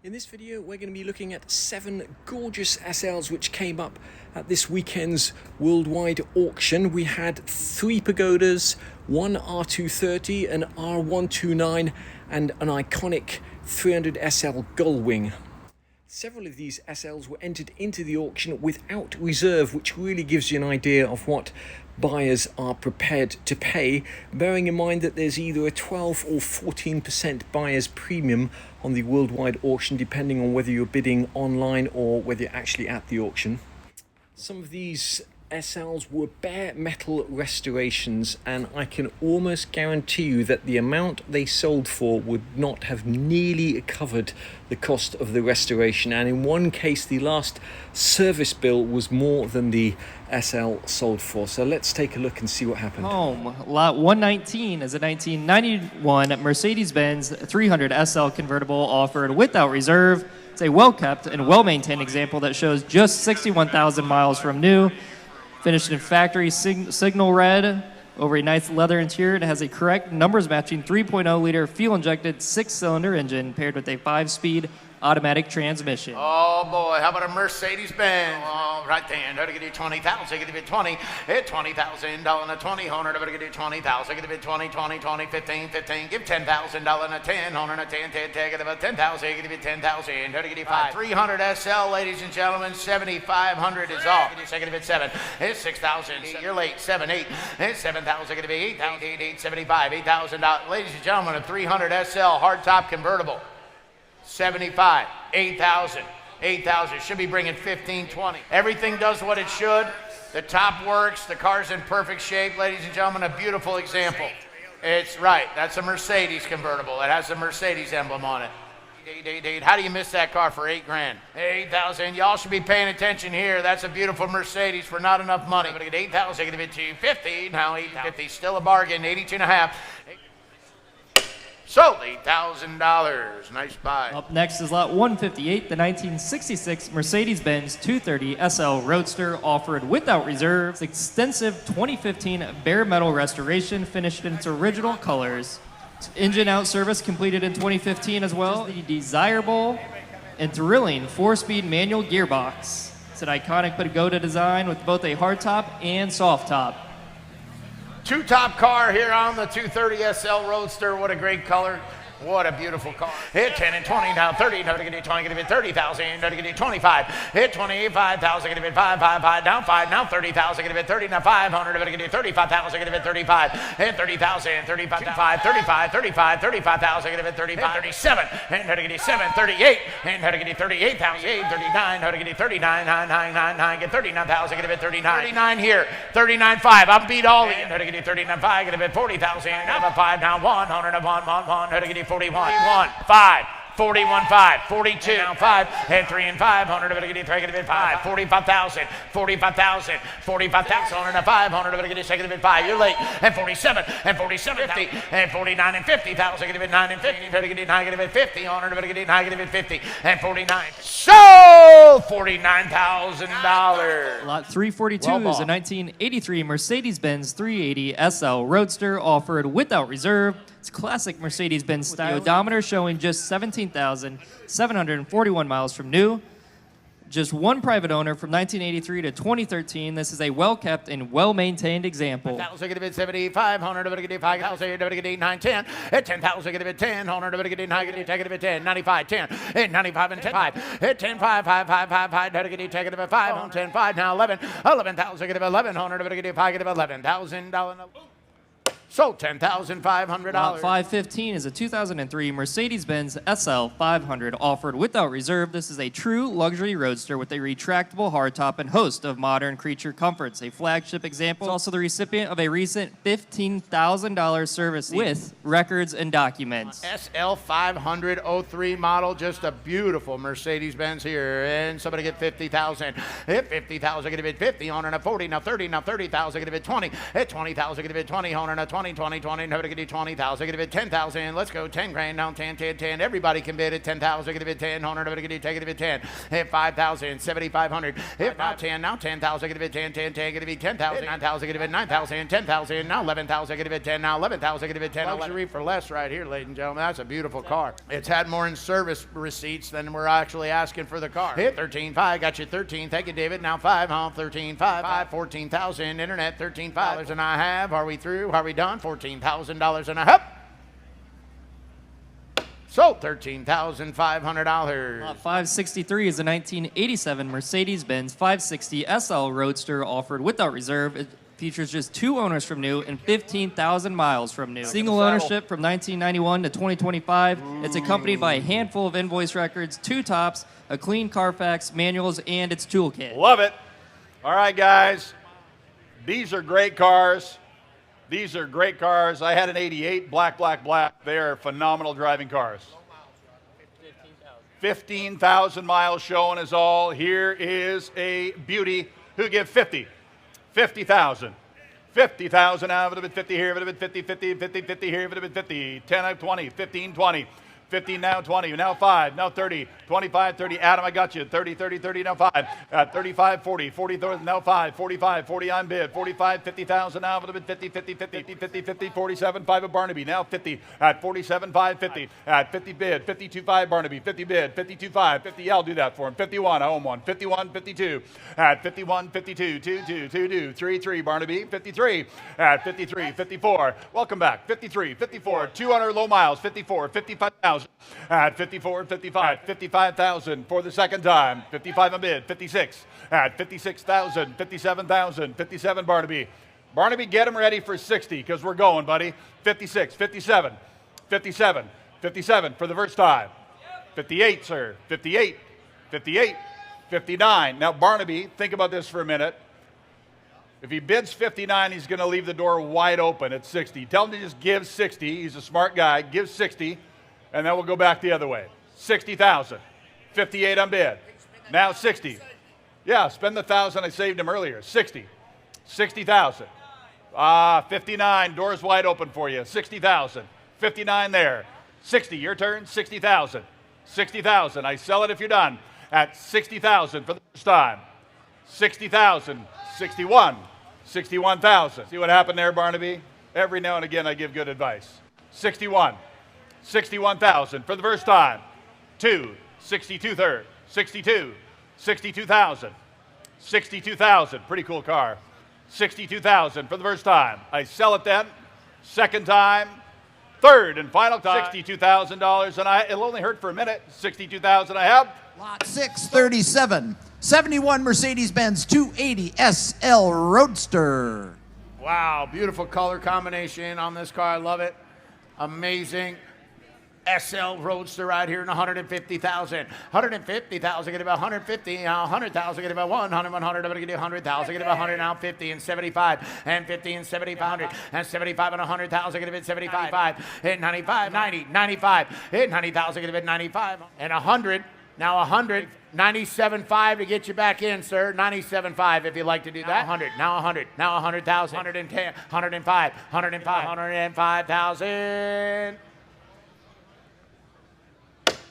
In this video, we're going to be looking at 7 gorgeous SLs which came up at this weekend's worldwide auction. We had 3 Pagodas, 1 R230, an R129, and an iconic 300 SL Gullwing. Several of these SLs were entered into the auction without reserve, which really gives you an idea of what buyers are prepared to pay, bearing in mind that there's either a 12 or 14% buyer's premium on the worldwide auction, depending on whether you're bidding online or whether you're actually at the auction. Some of these SLs were bare metal restorations, and I can almost guarantee you that the amount they sold for would not have nearly covered the cost of the restoration, and in one case the last service bill was more than the SL sold for. So let's take a look and see what happened. Lot 119 is a 1991 Mercedes 300 SL convertible offered without reserve. It's a well-kept and well-maintained example that shows just 61,000 miles from new. Finished in factory signal red over a nice leather interior. It has a correct numbers matching 3.0 liter fuel injected 6-cylinder engine paired with a 5-speed automatic transmission. Oh boy, how about a Mercedes Benz? Oh, right there, to get you 20,000, get you 20, hit $20,000 on a 20, owner to get you 20,000, get you 20, 20, 20, 15, 15, give $10,000 on a 10, owner on a 10, 10, 10, get you 10,000, get you 10,000, to get you 5. 300 SL, ladies and gentlemen, 7,500 is off. Get you second of it 7, it's 6,000, you're late, 7, 8, it's 7,000, get you 8,000, 8, 75, $8,000. Ladies and gentlemen, a 300 SL hardtop convertible. 75, 8,000, 8,000. Should be bringing 15, 20. Everything does what it should. The top works. The car's in perfect shape. Ladies and gentlemen, a beautiful example. It's right. That's a Mercedes convertible. It has a Mercedes emblem on it. How do you miss that car for $8,000? 8,000. Y'all should be paying attention here. That's a beautiful Mercedes for not enough money. But get 8,000. Get it to 50. Now 850. Still a bargain. 82.5. Sold $8,000. Nice buy. Up next is lot 158, the 1966 Mercedes-Benz 230 SL Roadster offered without reserve. It's extensive 2015 bare metal restoration finished in its original colors. Engine out service completed in 2015 as well. The desirable and thrilling 4-speed manual gearbox. It's an iconic Pagoda design with both a hardtop and soft top. Two-top car here on the 230 SL Roadster. What a great color. What a beautiful car. Hit 10 and 20, now 30, now to get it 20, get it 30,000, now to get it 25. Hit 25,000, get it 5, 5, 5, down 5, now 30,000, get it 30, now 500, to get it 35,000, get it 35. Hit 30,000, 35, 35, 35, 35,000, get it 35, 37, and how to get it 7, 38, and how to get it 38,000, 39, how to get it 39, 9, 9, 9, 9, get 39,000, get it 39. 39 here, 39.5, I'll beat all in, how to get it 39.5, get it 40,000, now 5, now 1, 1, 1, how to get it 41, 5, 41, 5, 42, now 5, and 3 and 5, 100 to get it, 5, 45,000, 45,000, 45,000, 500 to get it, second of it, 5, you're late, and 47, and 47, 50, and 49 and 50,000, get it 9 and 50, to get it 9, get it 50, 100 to get it 9, get it 50, and 49, sold $49,000. Lot 342 is a 1983 Mercedes-Benz 380 SL Roadster offered without reserve. It's classic Mercedes-Benz style. The odometer showing just 17,741 miles from new. Just one private owner from 1983 to 2013. This is a well-kept and well-maintained example. 1,000 get a bit 75, 100 to get 5,000 to get 8, 9, 10, at 10,000 get a bit 10, 100 to get 9, get take it a bit 10, 95, 10, at 95 and 10, 5, at 10, 5, 5, 5, 5, 5, to get take it a bit 5, on 10, 5, now 11, 11,000 get a bit 1100 to get 5, get a bit $11,000. Sold $10,500. Lot 515 is a 2003 Mercedes-Benz SL500 offered without reserve. This is a true luxury roadster with a retractable hardtop and host of modern creature comforts. A flagship example. It's also the recipient of a recent $15,000 service with records and documents. SL500 03 model, just a beautiful Mercedes-Benz here. And somebody get 50,000. Hit 50,000, get a bit 50, on and a 40, now 30, now 30,000, get a bit 20. Hit 20,000, get a bit 20, on and a 20. 20, 20, 20, no, give it 20,000, give it 10,000, let's go, 10 grand, now 10, 10, 10, everybody can bid at 10,000, give it 10, 100, give it 10, hit 5,000, 7,500, hit now 10, now 10,000, give it 10, 10, 10, give it 10,000, 9,000, give it 9,000, 10,000, now 11,000, give it 10, now 11,000, give it 10, luxury for less right here, ladies and gentlemen, that's a beautiful car. It's had more in service receipts than we're actually asking for the car. Hit 13.5, got you 13, thank you, David, now 5, 13.5, 14,000, internet, 13.5, and I have, are we through, are we done, $14,000 and a half. So $13,500. Lot 563 is a 1987 Mercedes-Benz 560 SL Roadster offered without reserve. It features just 2 owners from new and 15,000 miles from new. Single ownership from 1991 to 2025. It's accompanied by a handful of invoice records, 2 tops, a clean Carfax, manuals, and its toolkit. Love it. All right, guys. These are great cars. These are great cars. I had an 88, black. They are phenomenal driving cars. 15,000 miles showing is all. Here is a beauty who give 50. 50,000. 50,000 out of it, 50 here, of it, 50 here, of it, 50. 10 out of 20, 15, 20. 15 now, 20, now 5, now 30, 25, 30. Adam, I got you. 30, 30, 30, now 5. 35, 40, 40, now 5, 45, 40 on bid. 45, 50,000 now, 50, 50, 50, 50, 50, 47, 5 of Barnaby. Now 50 at 47, 5, 50. At 50 bid, 52, 5 Barnaby. 50 bid, 52, 5, 50. Yeah, I'll do that for him. 51, I own one. 51, 52. At 51, 52, 2, 3, 3 Barnaby. 53. At 53, 54. Welcome back. 53, 54. 200 low miles. 54, 55,000. At 54, 55, 55,000 for the second time. 55 a bid, 56. At 56,000, 57,000, 57 Barnaby. Barnaby, get him ready for 60 because we're going, buddy. 56, 57, 57, 57 for the first time. 58, sir. 58, 58, 59. Now, Barnaby, think about this for a minute. If he bids 59, he's going to leave the door wide open at 60. Tell him to just give 60. He's a smart guy. Give 60. And then we'll go back the other way. 60,000. 58 on bid. Now 60. Yeah, spend the 1,000 I saved him earlier. 60. 60,000. 59. Doors wide open for you. 60,000. 59 there. 60. Your turn. 60,000. 60,000. I sell it if you're done. At 60,000 for the first time. 60,000. 61. 61,000. See what happened there, Barnaby? Every now and again I give good advice. 61. 61,000 for the first time. 2, 62 third, 62, 62,000, 62,000, pretty cool car. 62,000 for the first time. I sell it then. Second time, third and final time. $62,000 and it'll only hurt for a minute. 62,000 I have. Lot 637, 71 Mercedes-Benz 280 SL Roadster. Wow, beautiful color combination on this car. I love it. Amazing. SL Roadster right here in 150,000. 150,000, get about 150, 100,000, get about 100, 100, I'm going to get 100,000, get about 100, now 50 and 75, and 50 and 7,500, and 75 and 100,000, get a bit 75, hit 95, 90, 95, hit 90,000, get a bit 95, and 100, now 100, 97.5 to get you back in, sir. 97.5 if you'd like to do that. 100, now 100, now 100,000, 110, 105, 105, 105,000.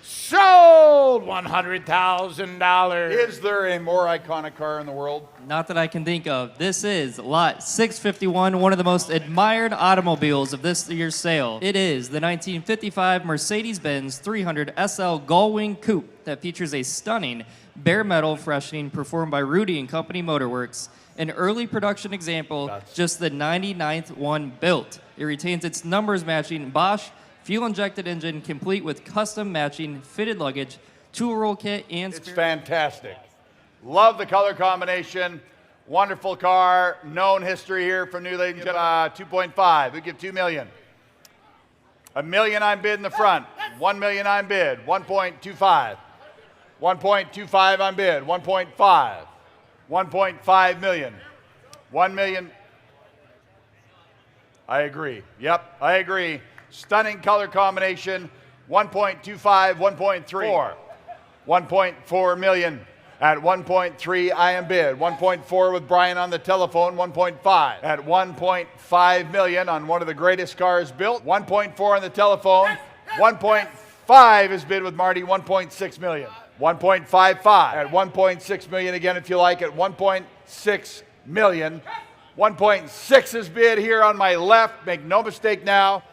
Sold $100,000. Is there a more iconic car in the world? Not that I can think of. This is lot 651, one of the most admired automobiles of this year's sale. It is the 1955 Mercedes-Benz 300 SL Gullwing Coupe that features a stunning bare metal freshening performed by Rudy & Company Motorworks. An early production example, just the 99th one built. It retains its numbers matching Bosch fuel-injected engine, complete with custom matching fitted luggage, tool roll kit, and it's fantastic. Love the color combination. Wonderful car. Known history here from New Lady 2.5. We give $2 million. $1 million on bid in the front. $1 million on bid. 1.25. 1.25 on bid. 1.5. 1.5 million. 1 million. I agree. Yep, I agree. Stunning color combination. 1.25, 1.3. 1.4 million. At 1.3, I am bid. 1.4 with Brian on the telephone. 1.5 at 1.5 million on one of the greatest cars built. 1.4 on the telephone. 1.5 is bid with Marty. 1.6 million. 1.55 at 1.6 million again if you like at 1.6 million. 1.6 is bid here on my left. Make no mistake now.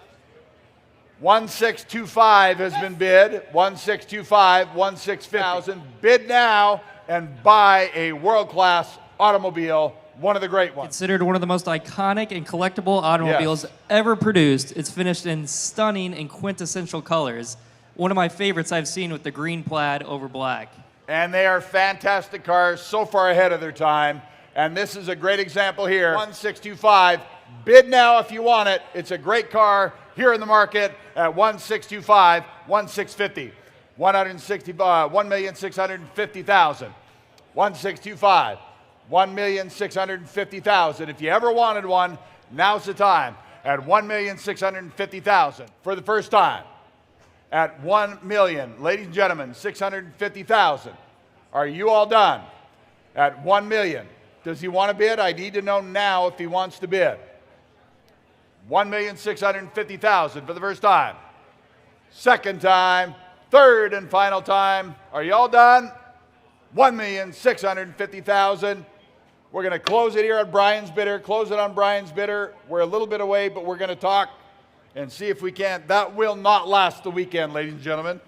1625 has been bid. 1625, 1650,000. Bid now and buy a world-class automobile, one of the great ones. Considered one of the most iconic and collectible automobiles ever produced. It's finished in stunning and quintessential colors. One of my favorites I've seen with the green plaid over black. And they are fantastic cars, so far ahead of their time. And this is a great example here. 1625. Bid now if you want it. It's a great car here in the market at 1625, 1650. 1,650,000. 1625, 1,650,000. If you ever wanted one, now's the time at 1,650,000 for the first time. At 1 million, ladies and gentlemen, 650,000. Are you all done? At 1 million. Does he want to bid? I need to know now if he wants to bid. 1,650,000 for the first time. Second time. Third and final time. Are you all done? 1,650,000. We're going to close it here on Brian's bidder. Close it on Brian's bidder. We're a little bit away, but we're going to talk and see if we can. That will not last the weekend, ladies and gentlemen.